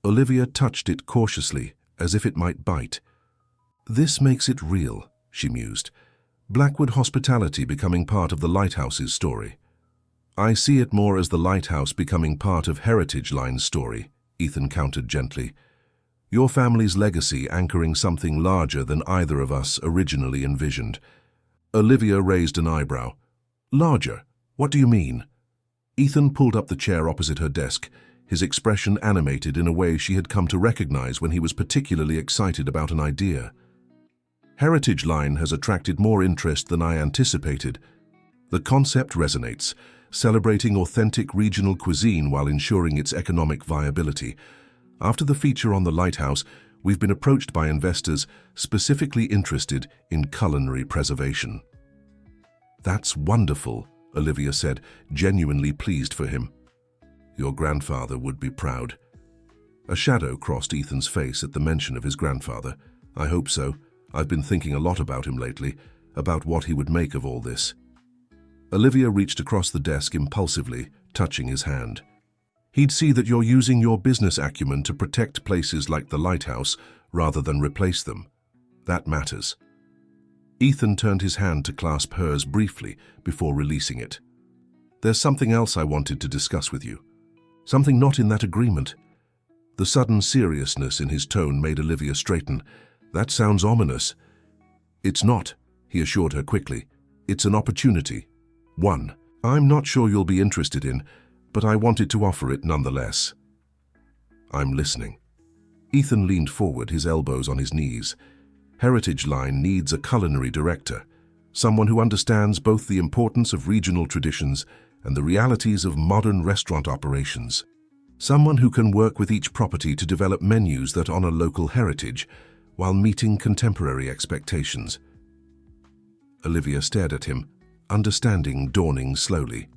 Olivia touched it cautiously, as if it might bite. "This makes it real," she mused. "Blackwood Hospitality becoming part of the Lighthouse's story." "I see it more as the Lighthouse becoming part of Heritage Line's story," Ethan countered gently. "Your family's legacy anchoring something larger than either of us originally envisioned." Olivia raised an eyebrow. "Larger? What do you mean?" Ethan pulled up the chair opposite her desk, his expression animated in a way she had come to recognize when he was particularly excited about an idea. "Heritage Line has attracted more interest than I anticipated. The concept resonates, celebrating authentic regional cuisine while ensuring its economic viability. After the feature on the lighthouse, we've been approached by investors specifically interested in culinary preservation." "That's wonderful," Olivia said, genuinely pleased for him. "Your grandfather would be proud." A shadow crossed Ethan's face at the mention of his grandfather. "I hope so. I've been thinking a lot about him lately, about what he would make of all this." Olivia reached across the desk impulsively, touching his hand. "He'd see that you're using your business acumen to protect places like the lighthouse rather than replace them. That matters." Ethan turned his hand to clasp hers briefly before releasing it. "There's something else I wanted to discuss with you. Something not in that agreement." The sudden seriousness in his tone made Olivia straighten. "That sounds ominous." "It's not," he assured her quickly. "It's an opportunity. One I'm not sure you'll be interested in, but I wanted to offer it nonetheless." "I'm listening." Ethan leaned forward, his elbows on his knees. "Heritage Line needs a culinary director, someone who understands both the importance of regional traditions and the realities of modern restaurant operations. Someone who can work with each property to develop menus that honor local heritage while meeting contemporary expectations." Olivia stared at him, understanding dawning slowly.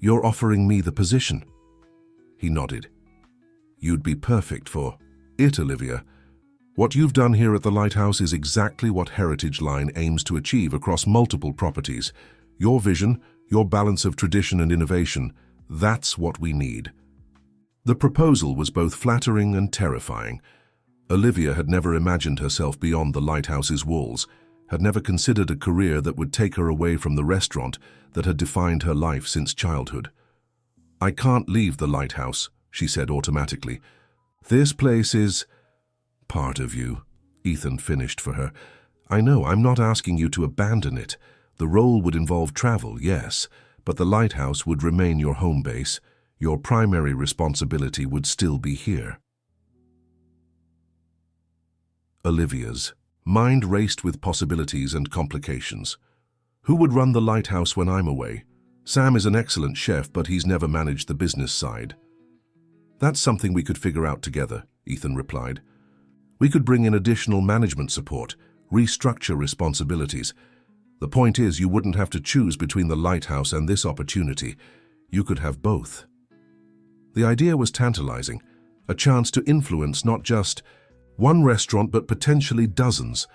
"You're offering me the position?" He nodded. "You'd be perfect for it, Olivia. What you've done here at the Lighthouse is exactly what Heritage Line aims to achieve across multiple properties. Your vision, your balance of tradition and innovation, that's what we need." The proposal was both flattering and terrifying. Olivia had never imagined herself beyond the Lighthouse's walls, had never considered a career that would take her away from the restaurant that had defined her life since childhood. "I can't leave the Lighthouse," she said automatically. "This place is part of you," Ethan finished for her. "I know, I'm not asking you to abandon it. The role would involve travel, yes, but the Lighthouse would remain your home base. Your primary responsibility would still be here." Olivia's mind raced with possibilities and complications. "Who would run the Lighthouse when I'm away? Sam is an excellent chef, but he's never managed the business side." "That's something we could figure out together," Ethan replied. "We could bring in additional management support, restructure responsibilities. The point is, you wouldn't have to choose between the Lighthouse and this opportunity. You could have both." The idea was tantalizing, a chance to influence not just one restaurant but potentially dozens,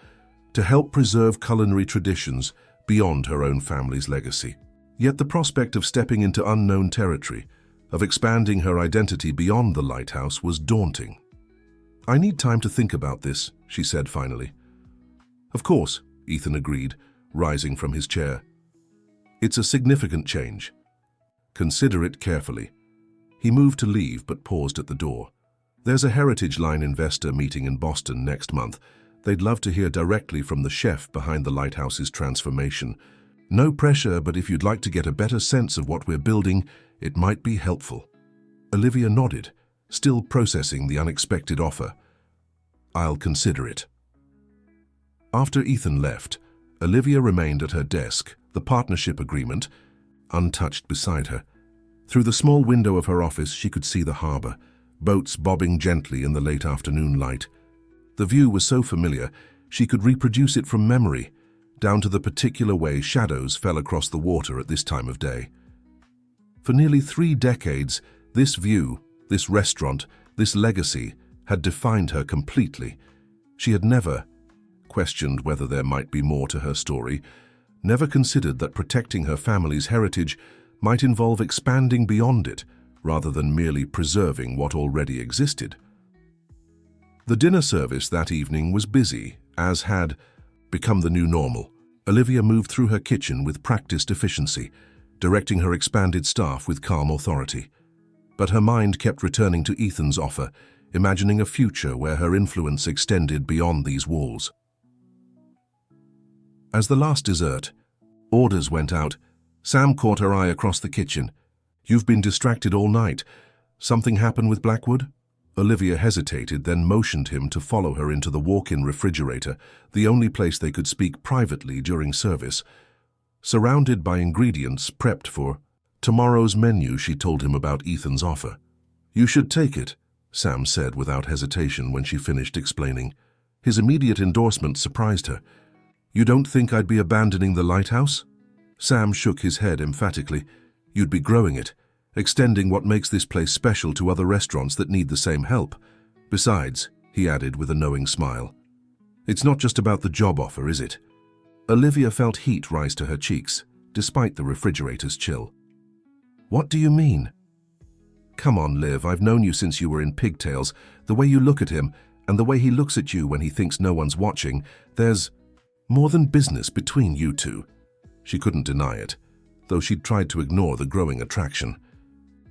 to help preserve culinary traditions beyond her own family's legacy. Yet the prospect of stepping into unknown territory, of expanding her identity beyond the Lighthouse, was daunting. "I need time to think about this," she said finally. "Of course," Ethan agreed, rising from his chair. "It's a significant change. Consider it carefully." He moved to leave but paused at the door. "There's a Heritage Line investor meeting in Boston next month. They'd love to hear directly from the chef behind the Lighthouse's transformation. No pressure, but if you'd like to get a better sense of what we're building, it might be helpful." Olivia nodded, still processing the unexpected offer. "I'll consider it." After Ethan left, Olivia remained at her desk, the partnership agreement untouched beside her. Through the small window of her office, she could see the harbor, boats bobbing gently in the late afternoon light. The view was so familiar, she could reproduce it from memory, down to the particular way shadows fell across the water at this time of day. For nearly 3 decades, this view, this restaurant, this legacy had defined her completely. She had never questioned whether there might be more to her story, never considered that protecting her family's heritage might involve expanding beyond it, rather than merely preserving what already existed. The dinner service that evening was busy, as had become the new normal. Olivia moved through her kitchen with practiced efficiency, directing her expanded staff with calm authority. But her mind kept returning to Ethan's offer, imagining a future where her influence extended beyond these walls. As the last dessert, orders went out, Sam caught her eye across the kitchen. "You've been distracted all night. Something happened with Blackwood?" Olivia hesitated, then motioned him to follow her into the walk-in refrigerator, the only place they could speak privately during service. Surrounded by ingredients prepped for tomorrow's menu, she told him about Ethan's offer. "You should take it," Sam said without hesitation when she finished explaining. His immediate endorsement surprised her. "You don't think I'd be abandoning the lighthouse?" Sam shook his head emphatically. "You'd be growing it, extending what makes this place special to other restaurants that need the same help. Besides," he added with a knowing smile, "it's not just about the job offer, is it?" Olivia felt heat rise to her cheeks, despite the refrigerator's chill. "What do you mean?" "Come on, Liv, I've known you since you were in pigtails. The way you look at him, and the way he looks at you when he thinks no one's watching, there's more than business between you two." She couldn't deny it, though she'd tried to ignore the growing attraction.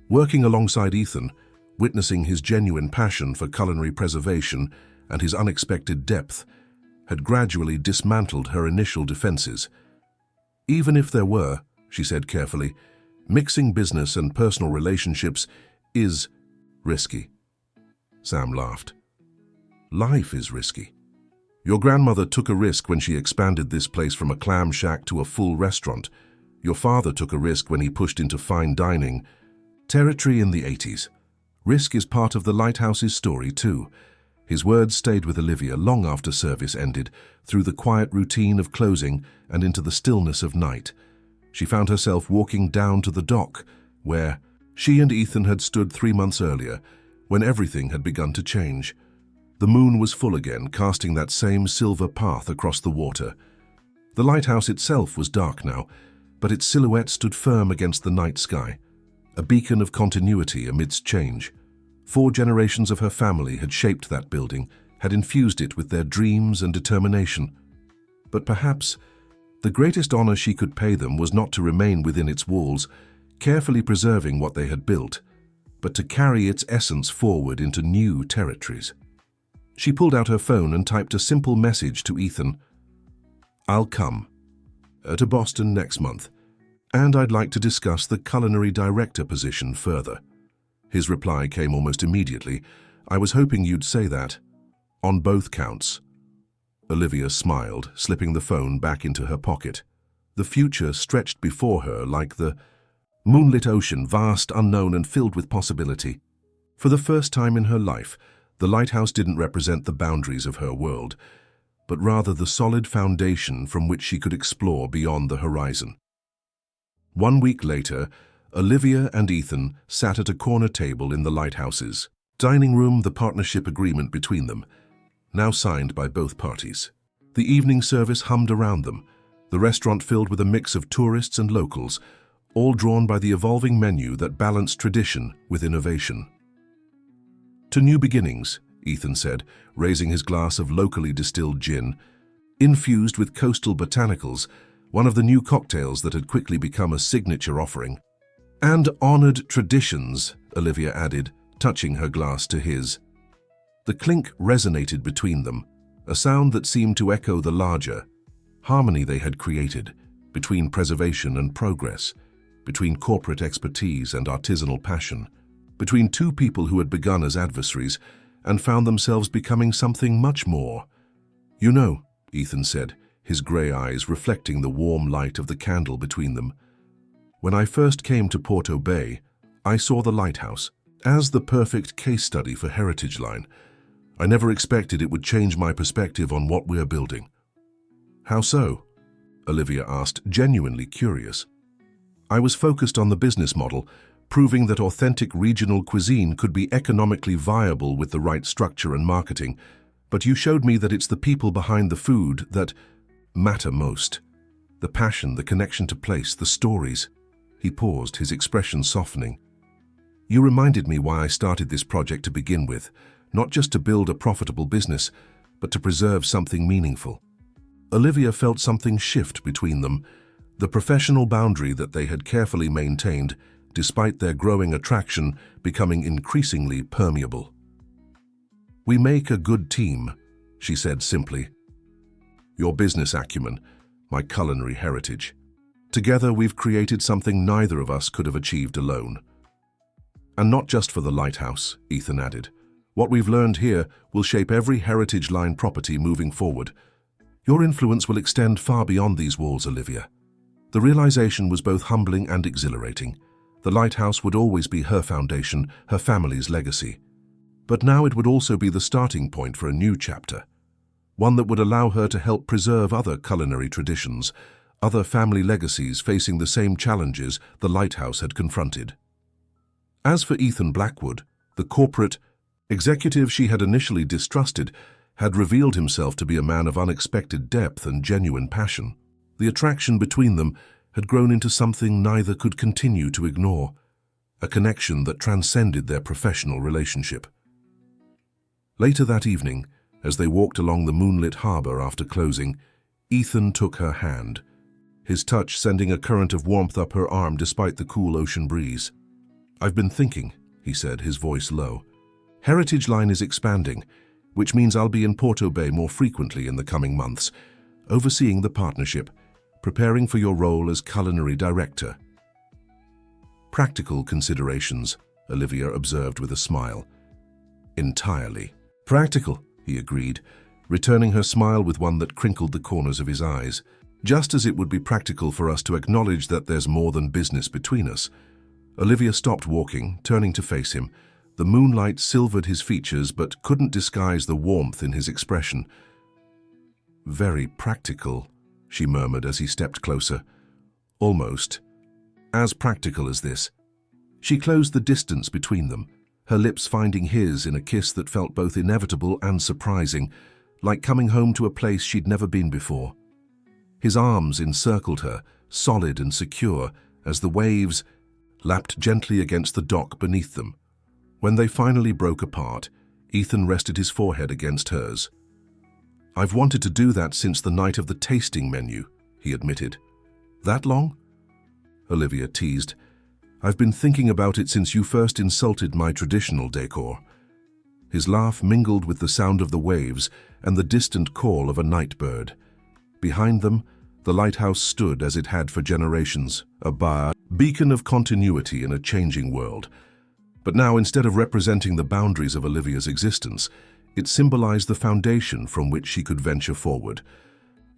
Working alongside Ethan, witnessing his genuine passion for culinary preservation and his unexpected depth, had gradually dismantled her initial defenses. "Even if there were," she said carefully, "mixing business and personal relationships is risky." Sam laughed. "Life is risky. Your grandmother took a risk when she expanded this place from a clam shack to a full restaurant. Your father took a risk when he pushed into fine dining territory in the 80s. Risk is part of the lighthouse's story too." His words stayed with Olivia long after service ended, through the quiet routine of closing and into the stillness of night. She found herself walking down to the dock, where she and Ethan had stood 3 months earlier, when everything had begun to change. The moon was full again, casting that same silver path across the water. The lighthouse itself was dark now, but its silhouette stood firm against the night sky, a beacon of continuity amidst change. 4 generations of her family had shaped that building, had infused it with their dreams and determination. But perhaps the greatest honor she could pay them was not to remain within its walls, carefully preserving what they had built, but to carry its essence forward into new territories. She pulled out her phone and typed a simple message to Ethan. "I'll come to Boston next month, and I'd like to discuss the culinary director position further." His reply came almost immediately. "I was hoping you'd say that. On both counts." Olivia smiled, slipping the phone back into her pocket. The future stretched before her like the moonlit ocean, vast, unknown, and filled with possibility. For the first time in her life, the lighthouse didn't represent the boundaries of her world, but rather the solid foundation from which she could explore beyond the horizon. 1 week later, Olivia and Ethan sat at a corner table in the lighthouse's dining room, the partnership agreement between them, now signed by both parties. The evening service hummed around them, the restaurant filled with a mix of tourists and locals, all drawn by the evolving menu that balanced tradition with innovation. "To new beginnings," Ethan said, raising his glass of locally distilled gin, infused with coastal botanicals, one of the new cocktails that had quickly become a signature offering. "And honored traditions," Olivia added, touching her glass to his. The clink resonated between them, a sound that seemed to echo the larger harmony they had created between preservation and progress, between corporate expertise and artisanal passion, between 2 people who had begun as adversaries and found themselves becoming something much more. "You know," Ethan said, his grey eyes reflecting the warm light of the candle between them, "when I first came to Porto Bay, I saw the lighthouse as the perfect case study for Heritage Line. I never expected it would change my perspective on what we're building. How so? Olivia asked, genuinely curious. I was focused on the business model, proving that authentic regional cuisine could be economically viable with the right structure and marketing, but you showed me that it's the people behind the food that matter most. The passion, the connection to place, the stories. He paused, his expression softening. You reminded me why I started this project to begin with, not just to build a profitable business, but to preserve something meaningful. Olivia felt something shift between them, the professional boundary that they had carefully maintained, despite their growing attraction becoming increasingly permeable. We make a good team, she said simply. Your business acumen, my culinary heritage. Together we've created something neither of us could have achieved alone. And not just for the lighthouse, Ethan added. What we've learned here will shape every Heritage Line property moving forward. Your influence will extend far beyond these walls, Olivia. The realization was both humbling and exhilarating. The lighthouse would always be her foundation, her family's legacy. But now it would also be the starting point for a new chapter, one that would allow her to help preserve other culinary traditions, other family legacies facing the same challenges the lighthouse had confronted. As for Ethan Blackwood, the corporate executive she had initially distrusted had revealed himself to be a man of unexpected depth and genuine passion. The attraction between them had grown into something neither could continue to ignore, a connection that transcended their professional relationship. Later that evening, as they walked along the moonlit harbor after closing, Ethan took her hand, his touch sending a current of warmth up her arm despite the cool ocean breeze. I've been thinking, he said, his voice low. Heritage Line is expanding, which means I'll be in Porto Bay more frequently in the coming months, overseeing the partnership, preparing for your role as culinary director. Practical considerations, Olivia observed with a smile. Entirely. Practical, he agreed, returning her smile with one that crinkled the corners of his eyes. Just as it would be practical for us to acknowledge that there's more than business between us. Olivia stopped walking, turning to face him. The moonlight silvered his features but couldn't disguise the warmth in his expression. Very practical, she murmured as he stepped closer. Almost. As practical as this. She closed the distance between them, her lips finding his in a kiss that felt both inevitable and surprising, like coming home to a place she'd never been before. His arms encircled her, solid and secure, as the waves lapped gently against the dock beneath them. When they finally broke apart, Ethan rested his forehead against hers. I've wanted to do that since the night of the tasting menu, he admitted. That long? Olivia teased. I've been thinking about it since you first insulted my traditional decor. His laugh mingled with the sound of the waves and the distant call of a night bird. Behind them, the lighthouse stood as it had for generations, a beacon of continuity in a changing world. But now, instead of representing the boundaries of Olivia's existence, it symbolized the foundation from which she could venture forward,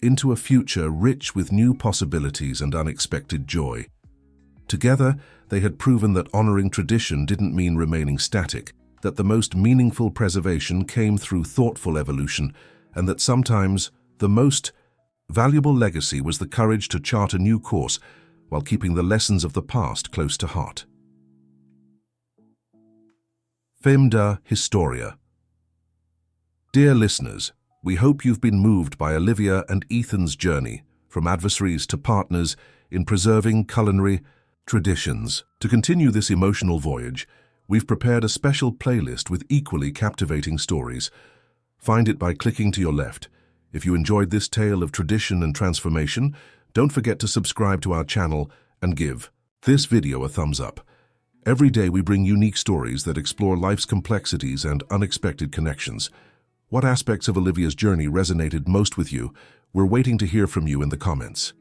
into a future rich with new possibilities and unexpected joy. Together, they had proven that honoring tradition didn't mean remaining static, that the most meaningful preservation came through thoughtful evolution, and that sometimes the most valuable legacy was the courage to chart a new course while keeping the lessons of the past close to heart. Femme de Historia. Dear listeners, we hope you've been moved by Olivia and Ethan's journey, from adversaries to partners, in preserving culinary traditions. To continue this emotional voyage, we've prepared a special playlist with equally captivating stories. Find it by clicking to your left. If you enjoyed this tale of tradition and transformation, don't forget to subscribe to our channel and give this video a thumbs up. Every day we bring unique stories that explore life's complexities and unexpected connections. What aspects of Olivia's journey resonated most with you? We're waiting to hear from you in the comments.